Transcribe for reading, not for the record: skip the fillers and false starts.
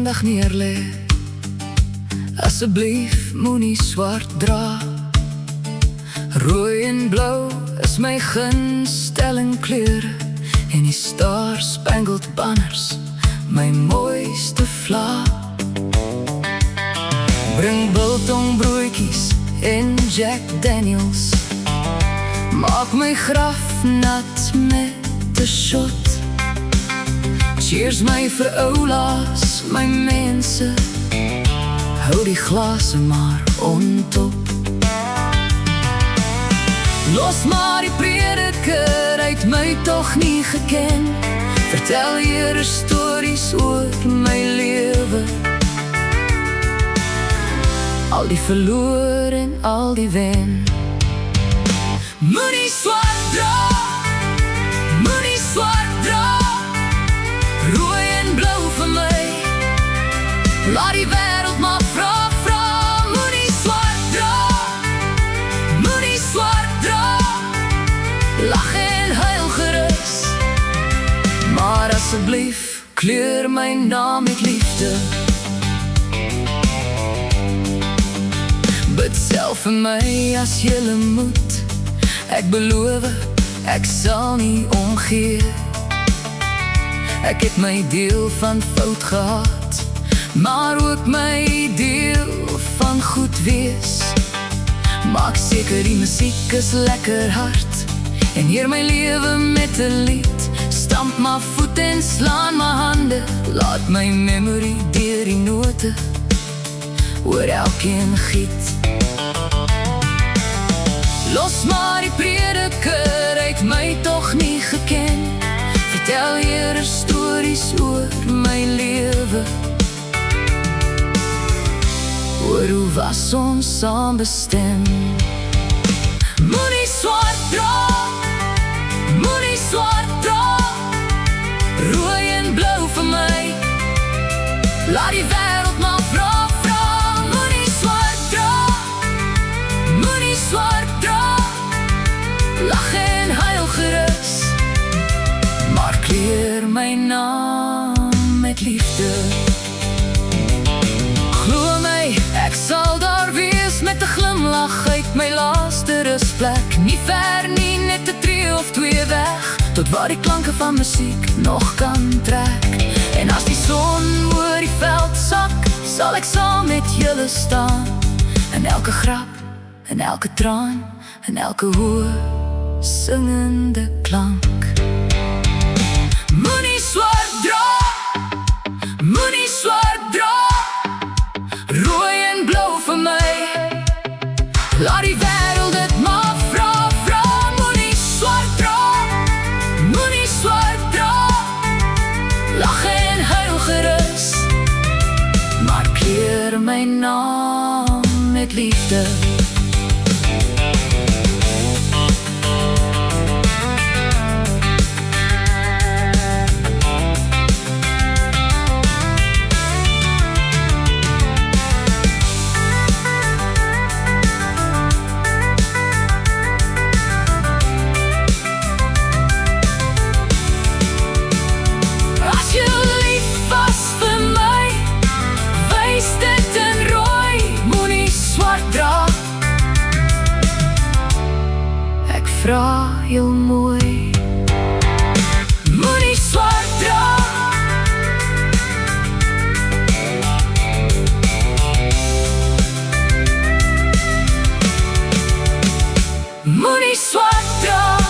eendag neerlê. Asseblief moenie swart dra. Rooi en blou is my gunsteling kleure, en die Star Spangled Banners my mooiste vlag. Bring biltong broodjies en Jack Daniels, maak my graf nat met 'n shot. Cheers my vir oulaas, my mense, hou die glase maar ontop. Los maar die prediker, hy het my toch nie geken. Vertel Here stories oor my lewe, al die verloor en al die wen. Moenie swart dra, moenie swart dra, rooi en blou vir my. Laat die wêreld maar vra, vra. Moenie swart dra, moenie swart dra, lag en huil gerus, maar asseblief kleur my naam met liefde. Bid self vir my as jylle moet. Ek beloof, ek sal nie omgee. Ek het my deel van fout gehad, maar ook my deel van goed wees. Maak seker die musiek is lekker hard, en hier my lewe met 'n lied. Stamp my voet en slaan my hande, laat my memory deur die note oor elkeen giet. Los maar die prediker, hy het my toch nie geken. Vertel Here stories oor my lewe, oor hoe was ons saam bestem. Moenie swart dra, moenie swart dra, rooi en blou vir my. Laat die wêreld maar vra, vra. Moenie swart dra, moenie swart dra, lag en huil gerus, maar kleur my naam met liefde. Glo my, ek sal daar wees met 'n glimlach uit my laaste rusplek. Nie ver nie, net 'n tree of twee weg, tot waar die klanke van musiek nog kan trek. En as die son oor die veld sak, sal ek saam met julle staan, in elke grap, in elke traan, in elke hoë singende klank. Moenie swart dra, moenie swart dra, rooi en blou vir my. Laat die wêreld dit maar vra, vra. Moenie swart dra, moenie swart dra, lag en huil gerus, maar kleur my naam met liefde. Vra heel mooi, moenie swart dra, moenie swart dra.